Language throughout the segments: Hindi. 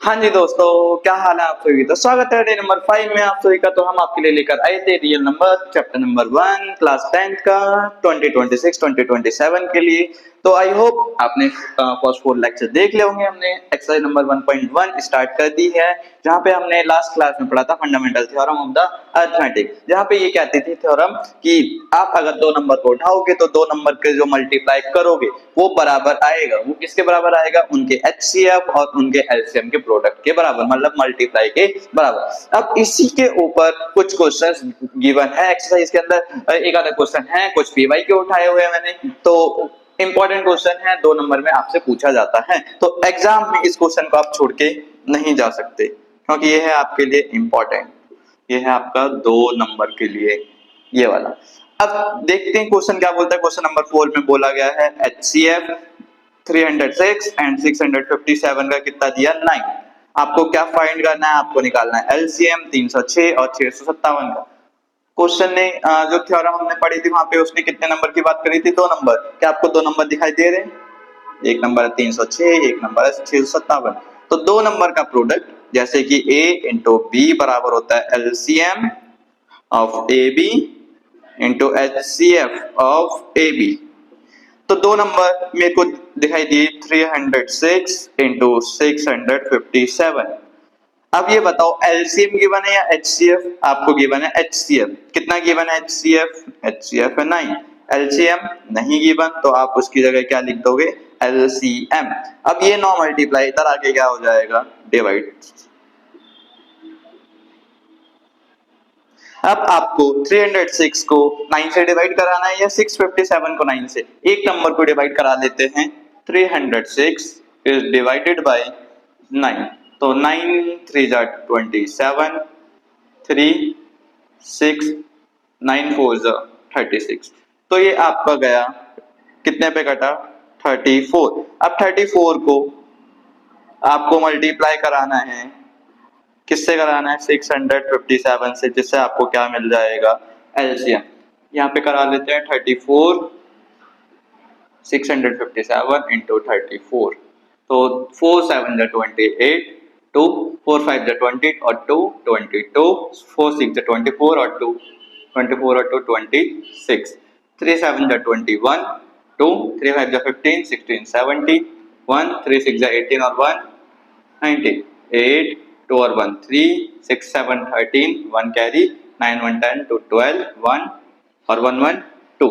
हाँ जी दोस्तों, क्या हाल है आप सभी। तो स्वागत है डे नंबर 5 में आप सभी का। तो हम आपके लिए लेकर आए थे real number chapter number 1 class 10th का 2026-2027 के लिए। तो आई होप आपने फर्स्ट 4 लेक्चर देख लिए होंगे। हमने एक्सरसाइज नंबर 1.1 स्टार्ट कर दी है, जहाँ पे हमने लास्ट क्लास में पढ़ा था fundamental theorem of the arithmetic, जहाँ पे ये कहती थी थ्योरम कि आप अगर 2 नंबर को उठाओगे तो 2 नंबर के जो मल्टीप्लाई करोगे वो बराबर आएगा। वो किसके बराबर आएगा? उनके एचसीएफ और उनके एलसीएम के प्रोडक्ट के बराबर, मतलब मल्टीप्लाई के बराबर। अब इसी के ऊपर कुछ क्वेश्चंस गिवन है एक्सरसाइज के अंदर। एक आधा क्वेश्चन है, कुछ पीवाई के उठाए हुए हैं मैंने। तो इंपॉर्टेंट क्वेश्चन है, 2 नंबर में आपसे पूछा जाता है, तो एग्जाम में इस क्वेश्चन को आप छोड़ के नहीं जा सकते, क्योंकि ये है आपके लिए इंपॉर्टेंट। ये है आपका 2 नंबर के लिए ये वाला। अब देखते हैं क्वेश्चन क्या बोलता है। क्वेश्चन नंबर 4 में बोला गया है HCF 306 एंड 657 का कितना दिया 9। आपको क्या फाइंड करना है? आपको निकालना है एलसीएम 306 और 657 का। क्वेश्चन ने जो थ्योरम हमने पढ़ी थी वहां पे उसने कितने नंबर की बात करी थी? 2 नंबर। क्या आपको 2 नंबर दिखाई दे रहे हैं? एक नंबर है 306, एक नंबर है 657। तो 2 नंबर का प्रोडक्ट जैसे कि A इंटू बी बराबर होता है LCM of A B into HCF of A B. तो 2 नंबर मेरे को दिखाई दिए 306 इंटू 657। अब ये बताओ एलसीएम गिवन है या एचसीएफ? आपको गिवन है एचसीएफ। कितना गिवन है एचसीएफ? एचसीएफ है 9। एलसीएम नहीं गिवन, तो आप उसकी जगह क्या लिख दोगे? एलसीएम। अब ये 9 मल्टीप्लाई इधर आके क्या हो जाएगा? डिवाइड। अब आपको 306 को 9 से डिवाइड कराना है या 657 को 9 से? एक नंबर को डिवाइड करा लेते हैं। 306 इज डिवाइडेड बाय 9, तो 9 3 जा 27, 3 6 9 4 जा 36। तो ये आपका गया कितने पे कटा? 34। अब 34 को आपको मल्टीप्लाई कराना है, किससे कराना है? 657 से, जिससे आपको क्या मिल जाएगा? एलसीएम। यहाँ पे करा लेते हैं 34 657 इंटू 34। तो 4 7 जा 28, 2 4 5 जा 20 और 2 22, 4 6 जा 24 और 2 24 और 2 26, 3 7 जा 21, 2 3 5 जा 15, 16 17, 1 3 6 जा 18 और 1 19, 8 2 और 1 3, 6 7 13, 1 कैरी, 9 1 10, 2 12, 1 और 1 1 2।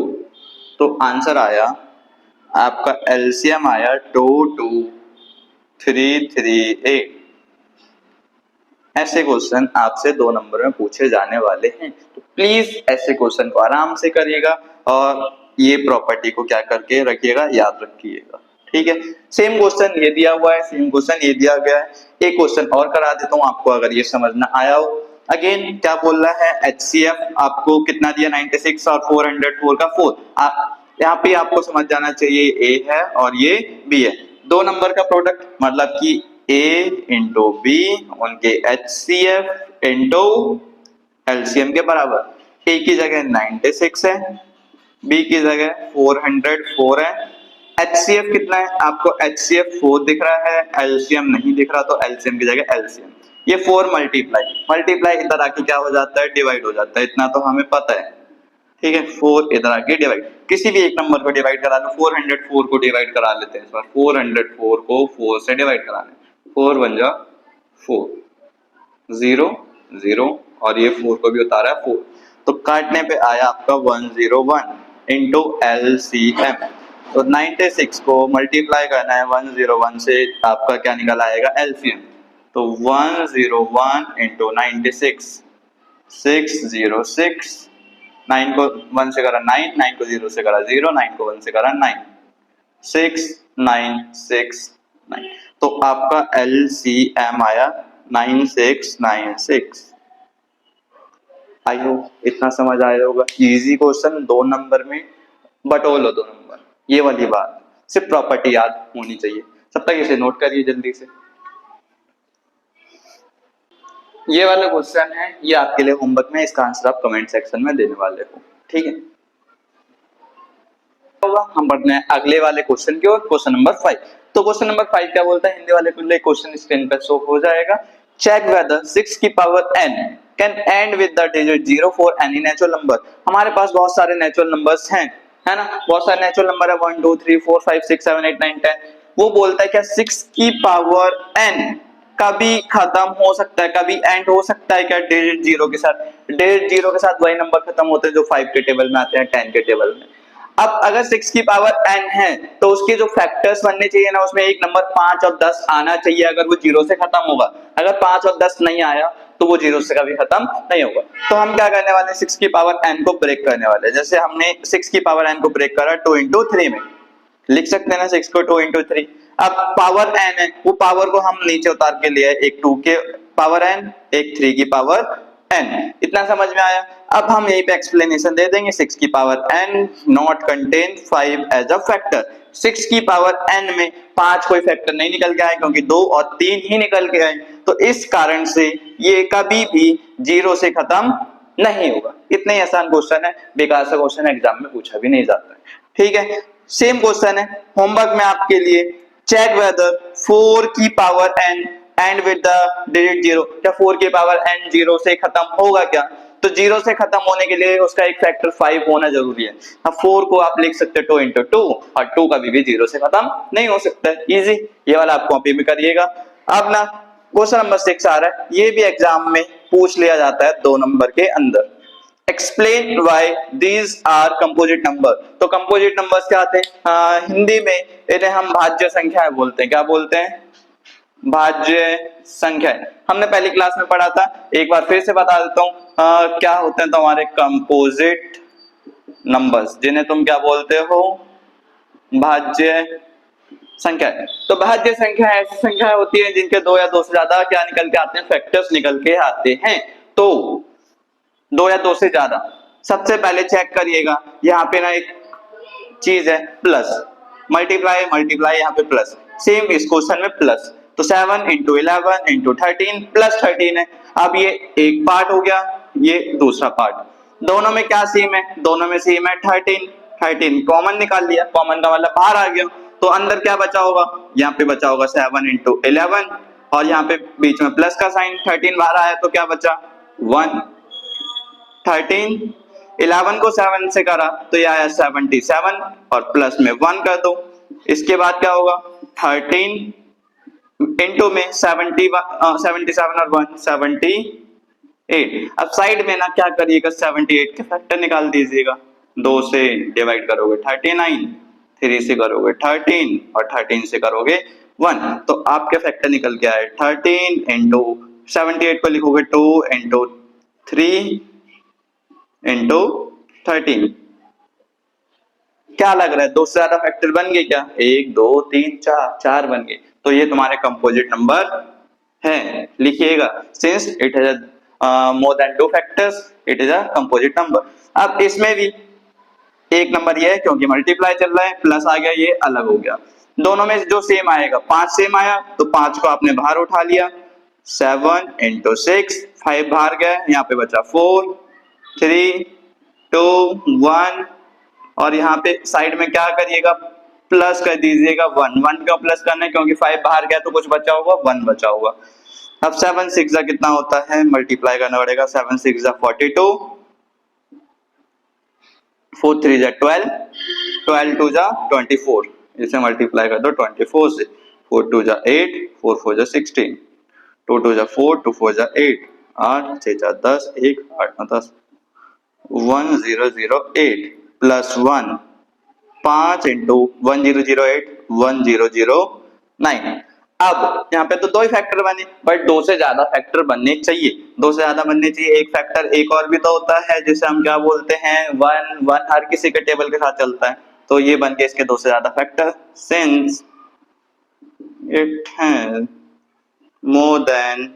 तो आंसर आया आपका एलसीएम आया 22338। ऐसे क्वेश्चन आपसे 2 नंबर में पूछे जाने वाले हैं, तो प्लीज ऐसे क्वेश्चन को आराम से करिएगा और ये प्रॉपर्टी को क्या करके रखिएगा? याद रखिएगा। ठीक है, सेम क्वेश्चन ये दिया हुआ है, सेम क्वेश्चन ये दिया गया है। एक क्वेश्चन और करा देता हूं आपको, अगर ये समझ ना आया हो। अगेन क्या बोल रहा है? HCF आपको कितना दिया? 96 और 404 का 4। आप यहाँ पे आपको समझ जाना चाहिए A है और ये B है। 2 नंबर का प्रोडक्ट मतलब कि A इंटू बी उनके HCF इंटू एलसीएम के बराबर। A की जगह 96 है, B की जगह 404 है। HCF कितना है? आपको HCF 4 दिख रहा है, एलसीएम नहीं दिख रहा, तो एलसीएम की जगह एलसीएम। ये 4 मल्टीप्लाई इधर आके क्या हो जाता है? डिवाइड हो जाता है। इतना तो हमें पता है। ठीक है, 4 इधर आके डिवाइड, किसी भी एक नंबर को डिवाइड करा लो। 404 को डिवाइड करा लेते हैं इस बार। 404 को 4 से डिवाइड करा लें। 4 1 जा 4, 0 0 और ये 4 को भी उतारा है 4, तो काटने पे आया आपका 101 इंटू एलसीएम। तो 96 को मल्टीप्लाई करना है 101 से, आपका क्या निकल आएगा? एलसीएम। तो 101 इंटू 96 606, 9 को 1 से करा 9, 9 को 0 से करा 0, 9 को 1 से करा 9, 6 9 6 9। तो आपका एलसीएम आया 9696। आई होप इतना समझ आया होगा। इजी क्वेश्चन, 2 नंबर में बटोलो 2 नंबर, ये वाली बात। सिर्फ प्रॉपर्टी याद होनी चाहिए। सब तक इसे नोट करिए जल्दी से। ये वाला क्वेश्चन है, ये आपके लिए होमवर्क में, इसका आंसर आप कमेंट सेक्शन में देने वाले हो। ठीक है, हम बढ़ते हैं अगले वाले क्वेश्चन की ओर। Question number 5। तो क्वेश्चन नंबर 5 क्या बोलता है, हिंदी वाले के लिए क्वेश्चन स्क्रीन पर शो हो जाएगा। चेक वेदर 6 की power n can and with the digit 0 for any natural number. हमारे पास बहुत सारे नेचुरल नंबर्स हैं, है ना, बहुत सारे नेचुरल नंबर है 1 2 3 4 5 6 7 8 9 10। वो बोलता है क्या 6 की पावर n कभी खत्म हो सकता है, कभी एंड हो सकता है क्या डिजिट 0 के साथ। डिजिट 0 के साथ वही नंबर खत्म होते हैं जो 5 के टेबल में आते हैं, 10 के टेबल में। अब अगर 6 की पावर n है तो उसके जो फैक्टर्स बनने चाहिए ना, उसमें एक नंबर 5 और 10 आना चाहिए अगर वो 0 से खत्म होगा। अगर 5 और 10 नहीं आया तो वो 0 से कभी खत्म नहीं होगा। तो हम क्या करने वाले हैं, 6 की पावर n को ब्रेक करने वाले हैं। जैसे हमने 6 की पावर n को ब्रेक करा 2 into 3 में, लिख सकते हैं ना 6 को 2 into 3। अब पावर n है, वो पावर को हम नीचे उतार के लिए एक 2 के पावर n, एक 3 की पावर n। इतना समझ में आया। अब हम यहीं पे एक्सप्लेनेशन दे देंगे, 6 की power n not contain 5 as a factor. 6 की पावर n में 5 कोई फैक्टर नहीं निकल के आए क्योंकि 2 और 3 ही निकल के आए, तो इस कारण से ये कभी भी 0 से खत्म नहीं होगा। इतना ही आसान क्वेश्चन है, बेकार सा क्वेश्चन एग्जाम में पूछा भी नहीं जाता है। ठीक है, सेम क्वेश्चन है होमवर्क में आपके लिए। चेक वेदर 4 की power n and with the digit 0, क्या 4 की पावर n 0 से खत्म होगा क्या। तो 0 से खत्म होने के लिए उसका एक फैक्टर 5 होना जरूरी है। अब 4 को आप लिख सकते हो 2 into 2, और 2 कभी भी 0 से खत्म नहीं हो सकता है। इजी, ये वाला आप कॉपी में करिएगा। अब ना क्वेश्चन नंबर 6 आ रहा है, ये भी एग्जाम में पूछ लिया जाता है 2 नंबर के अंदर। Explain why these are composite number. तो कंपोजिट नंबर्स क्या आते हैं, हिंदी में इन्हें हम भाज्य संख्या बोलते हैं। क्या बोलते हैं, भाज्य संख्या। हमने पहली क्लास में पढ़ा था, एक बार फिर से बता देता हूं, क्या होते हैं तुम्हारे कंपोजिट नंबर्स, जिन्हें तुम क्या बोलते हो, भाज्य संख्या। तो भाज्य संख्या ऐसी संख्या होती है जिनके 2 या 2 से ज्यादा क्या निकल के आते हैं, फैक्टर्स निकल के आते हैं। तो 2 या 2 से ज्यादा, सबसे पहले चेक करिएगा यहाँ पे ना एक चीज है प्लस, मल्टीप्लाई मल्टीप्लाई, यहाँ पे प्लस, सेम इस क्वेश्चन में प्लस। तो 7 into 11 into 13 प्लस 13 है। अब ये एक पार्ट हो गया, ये दूसरा पार्ट। दोनों में क्या सेम है, दोनों में सेम है 13। 13 कॉमन निकाल लिया, कॉमन का मतलब बाहर आ गया, तो अंदर क्या बचा होगा, यहाँ पे बचा होगा 7 into 11, और यहाँ पे बीच में प्लस का साइन, 13 बाहर आया तो क्या बचा 1। 13 11 को 7 से करा तो ये आया 77, और प्लस में 1 कर दो। इसके बाद क्या होगा 13 इंटू में 77 और 1 78। अब साइड में ना क्या करिएगा, 78 के फैक्टर निकाल दीजिएगा। 2 से डिवाइड करोगे 39, 3 से करोगे 13, और 13 से करोगे 1, तो आपके फैक्टर निकल के आए 13 इंटू 78 को लिखोगे 2 इंटू 3 इंटू 13। क्या लग रहा है, 2 से ज्यादा फैक्टर बन गए क्या, 1 2 3 4, 4 बन गए। तो ये तुम्हारे कंपोजिट नंबर है, लिखिएगा, since it has more than 2 factors it is a composite number. अब इसमें भी एक नंबर ये है क्योंकि मल्टीप्लाई चल रहा है, प्लस आ गया, ये अलग हो गया। दोनों में जो सेम आएगा, 5 सेम आया तो 5 को आपने बाहर उठा लिया, 7 into 6, 5 बाहर गया, यहाँ पे बचा 4 3 2 1, और यहाँ पे साइड में क्या करिएगा, प्लस कर दीजिएगा 1। 1 क्यों प्लस करना है, क्योंकि 5 बाहर गया तो कुछ बचा होगा, 1 बचा होगा। अब 7 6 कितना होता है, मल्टीप्लाई करना पड़ेगा, 7 6 42, 4 3 12, 12 2 24, इसे मल्टीप्लाई कर दो 24 से, 4 2 8, 4 4 16, 2 2 4, 2 4 8, 8 6 10, 1 8 9 10, 1008 प्लस 1, 5 इंटू 1008 1009। अब यहाँ पे तो 2 ही फैक्टर बने, बट 2 से ज्यादा फैक्टर बनने चाहिए, 2 से ज्यादा बनने चाहिए। एक फैक्टर एक और भी तो होता है जिसे हम क्या बोलते हैं, 1 1 हर किसी के टेबल के साथ चलता है, तो ये बन के इसके 2 से ज्यादा factor. Since it has more than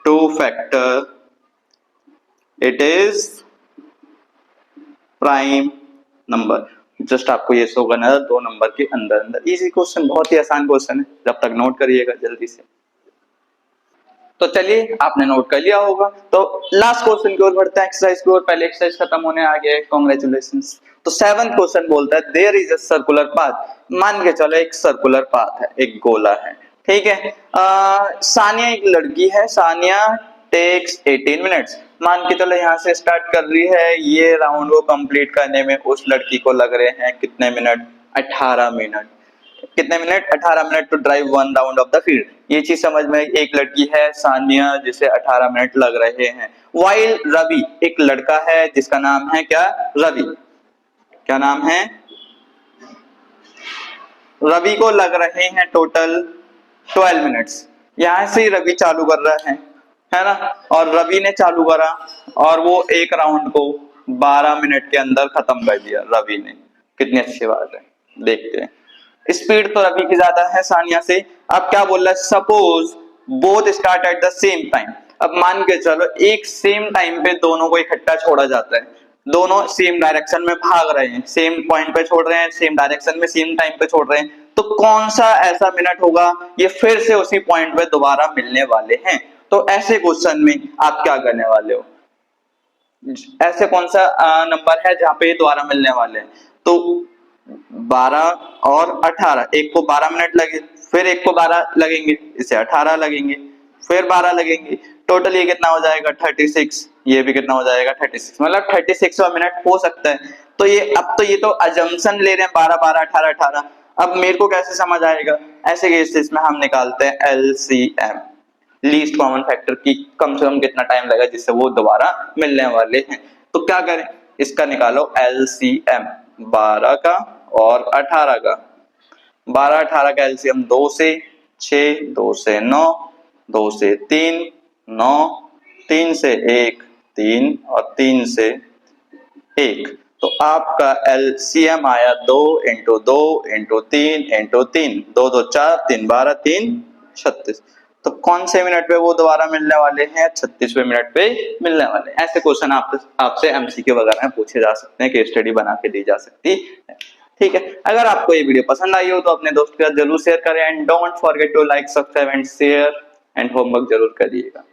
2 factor it is prime number. Just आपको ये शो करना है 2 नंबर के अंदर अंदर। इजी क्वेश्चन, बहुत ही आसान क्वेश्चन है, जब तक नोट करिएगा जल्दी से। तो चलिए, आपने नोट कर लिया होगा, तो लास्ट क्वेश्चन की ओर बढ़ते हैं, एक्सरसाइज की ओर। पहले एक्सरसाइज खत्म होने आ गया है, कांग्रेचुलेशंस। तो 7th क्वेश्चन बोलता है there is a circular path, मान के चलो एक सर्कुलर पाथ है, एक गोला है, ठीक है। सानिया एक लड़की है, सानिया टेक्स 18 मिनट्स, मान के चलो यहाँ से स्टार्ट कर रही है, ये राउंड को कंप्लीट करने में उस लड़की को लग रहे हैं कितने मिनट, 18 मिनट। कितने minute, 18 minute to drive 1 round off the field. ये चीज समझ में, एक लड़की है सानिया जिसे 18 मिनट लग रहे हैं। वाइल रवि एक लड़का है जिसका नाम है क्या, रवि, क्या नाम है, रवि को लग रहे हैं टोटल 12 मिनट्स। यहां से ही रवि चालू कर रहा है ना, और रवि ने चालू करा और वो एक राउंड को 12 मिनट के अंदर खत्म कर दिया रवि ने। कितनी अच्छी बात है, देखते हैं। स्पीड तो रवि की ज्यादा है सानिया से। अब क्या बोल रहा है, suppose both start at the same time. अब मान के चलो एक सेम टाइम पे दोनों को इकट्ठा छोड़ा जाता है, दोनों सेम डायरेक्शन में भाग रहे हैं, सेम पॉइंट पे छोड़ रहे हैं, सेम डायरेक्शन में सेम टाइम पे छोड़ रहे हैं, तो कौन सा ऐसा मिनट होगा ये फिर से उसी पॉइंट पे दोबारा मिलने वाले हैं। तो ऐसे क्वेश्चन में आप क्या करने वाले हो, ऐसे कौन सा नंबर है जहां पे ये दोबारा मिलने वाले हैं। तो 12 और 18, एक को 12 मिनट लगे, फिर एक को 12 लगेंगे, इसे 18 लगेंगे, फिर 12 लगेंगे, टोटल ये कितना हो जाएगा 36, ये भी कितना हो जाएगा 36, मतलब 36वां मिनट हो सकता है। तो ये अब तो ये तो अजम्पशन ले रहे हैं 12 12 18 18। अब मेरे को कैसे समझ आएगा, ऐसे केसेस में हम निकालते हैं LCM, लीस्ट कॉमन फैक्टर की कम से कम कितना टाइम लगेगा जिससे वो दोबारा मिलने वाले हैं। तो क्या करें, इसका निकालो LCM 12 का और 18 का। 12 18 का एलसीएम 2 से 6, 2 से 9, 2 से 3, 9, 3 से 1, 3 और 3 से 1। तो आपका एलसीएम आया 2 इंटू 2 इंटू 3 इंटू 3, 2 2 4, 3 12, 3 36। तो कौन से मिनट पे वो दोबारा मिलने वाले हैं, 36वें मिनट पे मिलने वाले हैं। ऐसे क्वेश्चन आपसे एमसीक्यू वगैरह में पूछे जा सकते हैं, केस स्टडी बना के दी जा सकती है, ठीक है। अगर आपको ये वीडियो पसंद आई हो तो अपने दोस्त के साथ जरूर शेयर करें and don't forget to like, subscribe and share and homework जरूर करिएगा।